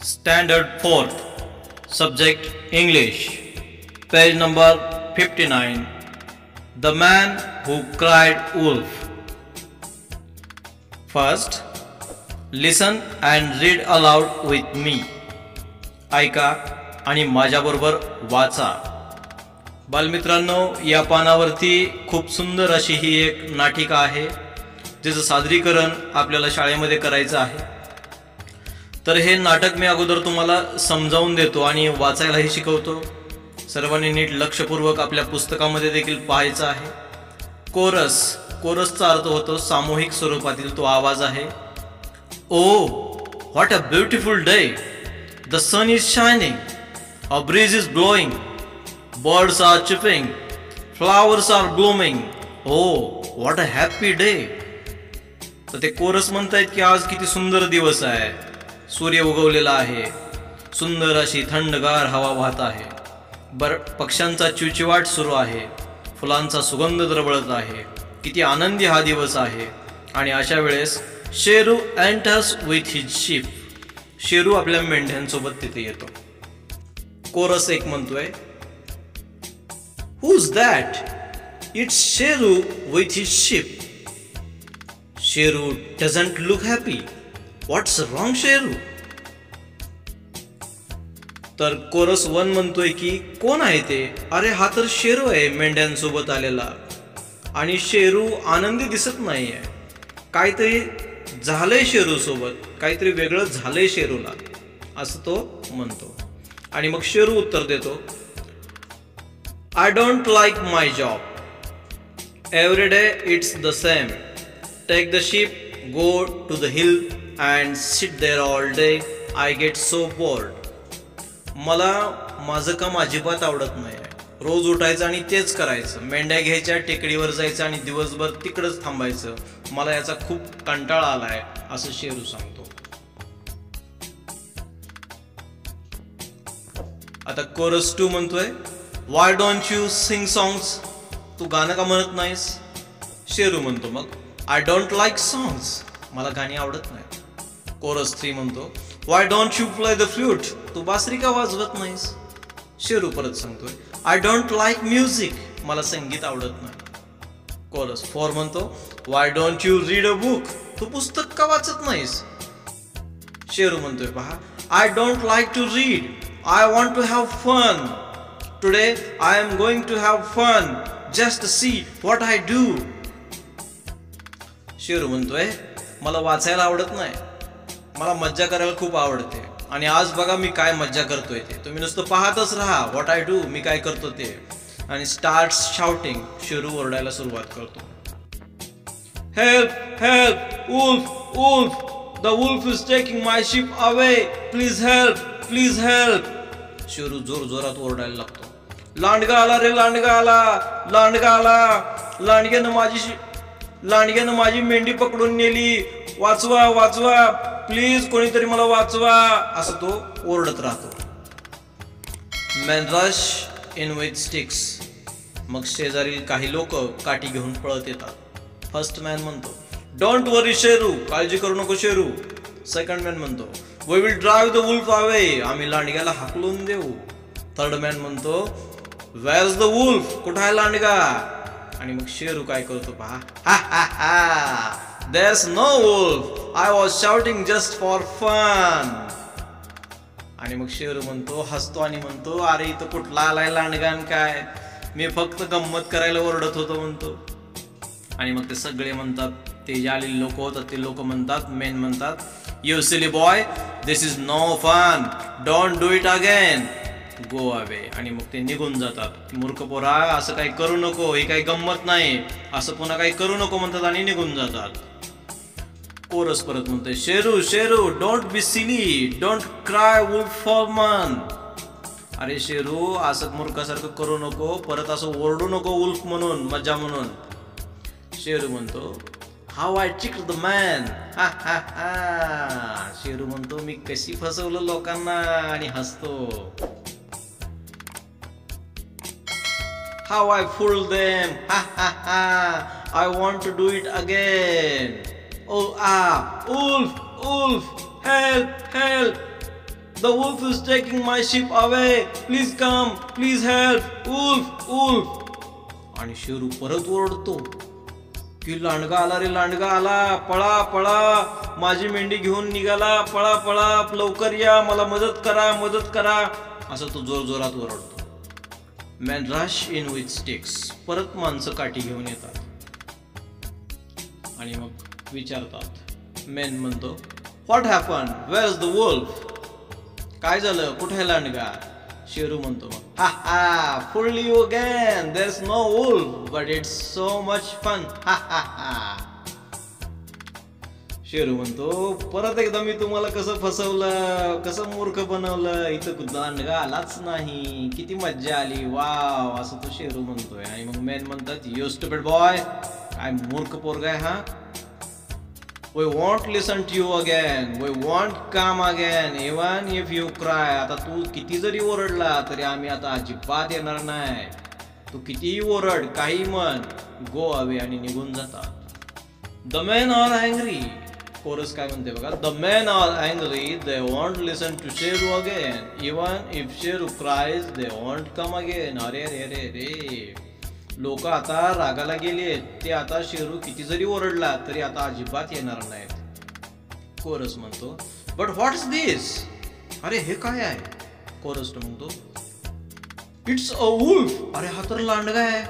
Standard 4th, Subject English, page number 59. The man who cried wolf. First, listen and read aloud with me. ऐका आणि माझ्याबरोबर वाचा. बालमित्रांनो, या पानावरती खूप सुंदर अशी ही एक नाटिका आहे, जिचं सादरीकरण आपल्याला शाळेमध्ये करायचं आहे. तर हे नाटक मी अगोदर तुम्हाला समजावून देतो आणि वाचायलाही शिकवतो. सर्वांनी नीट लक्षपूर्वक आपल्या पुस्तकामध्ये देखील पाहायचं आहे. कोरस, कोरसचा अर्थ होतो सामूहिक स्वरूपातील तो आवाज आहे. Oh what a beautiful day, the sun is shining, a breeze is blowing, birds are chirping, flowers are blooming, oh what a happy day. तर ते कोरस म्हणतायत की आज किती सुंदर दिवस आहे, सूर्य उगवलेला आहे, सुंदर अशी थंडगार हवा वाहत आहे, पक्ष्यांचा चिवचिवाट सुरू आहे, फुलांचा सुगंध दरवळत आहे, किती आनंदी हा दिवस आहे. आणि अशा वेळेस Sheru enters with his sheep, Sheru आपल्या मेंढ्यांसोबत तिथे येतो. कोरस एक म्हणतोय, who's that, it's Sheru with his sheep. Sheru doesn't look happy, what's wrong Sheru. तर कोरस 1 म्हणतोय की कोण आहे ते. अरे हा तर शेरू आहे मेंढ्यांसोबत आलेला, आणि शेरू आनंदी दिसत नाहीये, काहीतरी झालंय शेरू सोबत, काहीतरी वेगळं झालंय शेरूला, असं तो म्हणतो. आणि मग शेरू उत्तर देतो, I don't like my job, every day it's the same, take the sheep, go to the hill and sit there all day, I get so bored. मला माझं काम अजिबात आवडत नाही. रोज उठायचं आणि तेच करायचं, मेंढ्या घ्यायच्या, टेकडीवर जायचं आणि दिवसभर तिकडच थांबायचं, मला याचा खूप कंटाळा आलाय, असं शेरू सांगतो. आता कोरस 2 म्हणतोय, why don't you sing songs, तू गाणं का म्हणत नाहीस. शेरू म्हणतो मग, I don't like songs, मला गाणी आवडत नाही. कोरस 3 म्हणतो, why don't you play the flute, तू बासरी का वाजवत नाहीस. शेरू परत सांगतोय, आय डोंट लाईक म्युझिक, मला संगीत आवडत नाही. कोरस 4 म्हणतो, why don't you read a book, तू पुस्तक का वाचत नाहीस. शेरू म्हणतोय, पहा, I don't like to read, I want to have fun, today I am going to have fun, just see what I do. Sheru म्हणतोय, मला वाचायला आवडत नाही, मला मज्जा करायला खूप आवडते, आणि आज बघा मी काय मज्जा करतोय ते, तुम्ही नुसतं पाहतच राहा, व्हॉट आय डू, मी काय करतो ते. आणि स्टार्ट शाउटिंग, शेरू ओरडायला सुरुवात करतो, help help, wolf wolf, the wolf is taking my sheep away, please help please help. Sheru जोर जोरात ओरडायला लागतो, लांडगा आला रे, लांडगा आला, लांडगा आला, लांडग्यानं माझी मेंढी पकडून नेली, वाचवा वाचवा, प्लीज कोणीतरी मला वाचवा, असं तो ओरडत राहतो. Men rush in with sticks, मग शेजारील काही लोक काठी घेऊन पळत येतात. फर्स्ट मॅन म्हणतो, डोंट वरी शेरू, काळजी करू नको शेरू. सेकंड मॅन म्हणतो, we will drive the wolf away, आम्ही लांडग्याला हाकलून देऊ. थर्ड मॅन म्हणतो, वेअर इज द वुल्फ, कुठं आहे लांडगा. आणि मग शेरू काय करतो पहा, हा हा हा, there's no wolf, I was shouting just for fun. आणि मग शेरू म्हणतो, हसतो आणि म्हणतो, अरे इथं कुठला आलाय लांडगान काय, मी फक्त गंमत करायला ओरडत होतो म्हणतो. आणि मग ते सगळे म्हणतात, ते जे आलेले लोक होतात ते लोक म्हणतात, मेन म्हणतात, you silly boy, this is no fun, don't do it again, go away. आणि मग ते निघून जातात. मूर्ख पोरा, असं काही करू नको, ही काही गंमत नाही, असं पुन्हा काही करू नको म्हणतात आणि निघून जातात. कोरस परत म्हणतोय, Sheru Sheru, don't be silly, don't cry wolf for fun. अरे शेरू, असं मूर्खासारखं करू नको, परत असं ओरडू नको वुल्फ म्हणून, मजा म्हणून. शेरू म्हणतो, how I tricked the man, हा हा हा. शेरू म्हणतो, मी कशी फसवलं लोकांना, आणि हसतो. how I fooled them. Ha ha ha. I want to do it again. Oh wolf, wolf, help, help. The wolf is taking my sheep away. Please come, please help. Wolf, wolf. आणि शेरू परत ओरडतो की लांडगा आला रे, लांडगा आला, पळा पळा, माझी मेंढी घेऊन निघाला, पळा पळा, लवकर या, मला मदत करा, मदत करा, असं तो जोरजोरात ओरडतो. Man rush in with sticks. परत माणसं काठी घेऊन येतात आणि मग विचारतात. मॅन म्हणतो, what happen, where is the wolf? काय झालं, कुठे आहे लांडगा? शेरू म्हणतो, ha ha, fool you again, there is no wolf but it's so much fun. Ha ha हा. शेरू म्हणतो, परत एकदा मी तुम्हाला कसं फसवलं, कसं मूर्ख बनवलं, इथं लांडगा आलाच नाही, किती मज्जा आली, वाव, असं तो शेरू म्हणतोय. आणि मग मॅन म्हणतात, यू स्टुपिड बॉय, काय मूर्ख पोरगा आहे हा. We won't listen to you again. We won't come again even if you cry. आता तू किती जरी ओरडला तरी आम्ही आता अजिबात येणार नाही. तू कितीही ओरड, काही म्हण, गो अवे, आणि निघून जातात. The men are angry. Chorus काय म्हणते बघा. The men are angry. They won't listen to Sheru again. Even if Sheru cries, they won't come again. अरे रे रे रे. लोक आता रागाला गेलेत. ते आता शेरू किती जरी ओरडला तरी आता अजिबात येणार नाहीत. कोरस म्हणतो, बट व्हॉट इज दिस? अरे हे काय आहे? कोरस म्हणतो, इट्स अ वुल्फ. अरे हा तर लांडगा आहे.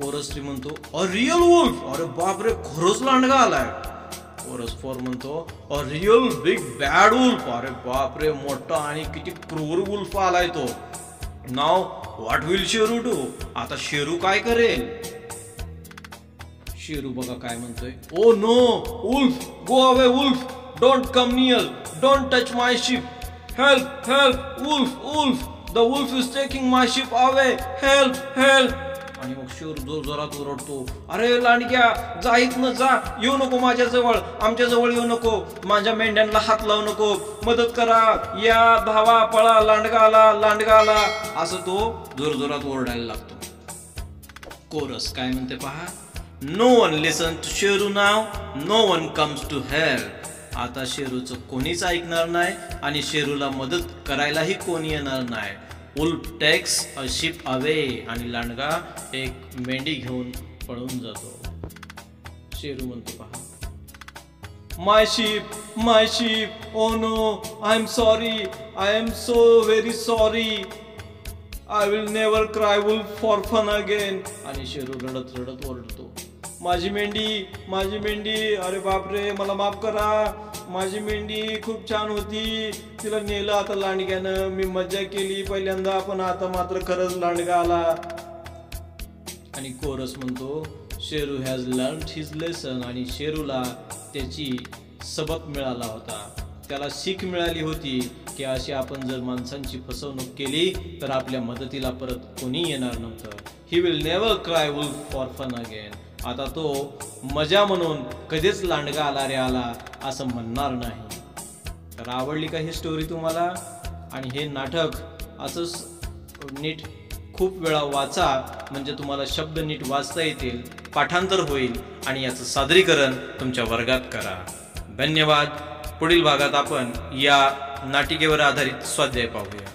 कोरस म्हणतो, अ रियल वुल्फ. अरे बापरे, खरंच लांडगा आलाय. कोरस 4 म्हणतो, a real big bad wolf. अरे बापरे, मोठा आणि किती क्रूर वुल्फ आलाय तो. Now what will Sheru do? आता शेरू काय करेल? शेरू बघा काय म्हणतोय, oh no wolf, go away wolf, don't come near, don't touch my sheep, help help, wolf wolf, the wolf is taking my sheep away, help help. आणि मग शेरू जोरजोरात ओरडतो, अरे लांडग्या, जा इथनं जा, येऊ नको माझ्या जवळ, आमच्या जवळ येऊ नको, माझ्या मेंढ्यांना हात लावू नको, मदत करा, या, धावा, पळा, लांडगा आला, लांडगा आला, असं तो जोरजोरात ओरडायला लागतो. कोरस काय म्हणते पहा, no one listen to Sheru now, no one comes to help. आता शेरूचं कोणीच ऐकणार नाही आणि शेरूला मदत करायलाही कोणी येणार नाही. Wolf takes a sheep away. आणि लांडगा एक मेंढी घेऊन पळून जातो. शेरू म्हणतो पहा, my sheep, oh no, I am sorry, I am so very sorry, I will never cry wolf for fun again. आणि शेरू रडत रडत ओरडतो, माझी मेंढी, अरे बापरे, मला माफ करा, माझी मेंढी खूप छान होती, तिला नेलं आता लांडग्यानं, मी मज्जा केली पहिल्यांदा, पण आता मात्र खरंच लांडगा आला. आणि कोरस म्हणतो, Sheru has learned his lesson. आणि शेरूला त्याची सबक मिळाला होता, त्याला शिक मिळाली होती की अशी आपण जर माणसांची फसवणूक केली तर आपल्या मदतीला परत कोणी येणार नव्हतं. He will never cry wolf for fun again. आता तो मजा म्हणून कधीच लांडगा आला रे आला असं म्हणणार नाही. तर आवडली का ही स्टोरी तुम्हाला? आणि हे नाटक असंच नीट खूप वेळा वाचा, म्हणजे तुम्हाला शब्द नीट वाचता येतील, पाठांतर होईल आणि याचं सादरीकरण तुमच्या वर्गात करा. धन्यवाद. पुढील भागात आपण या नाटिकेवर आधारित स्वाध्याय पाहूया.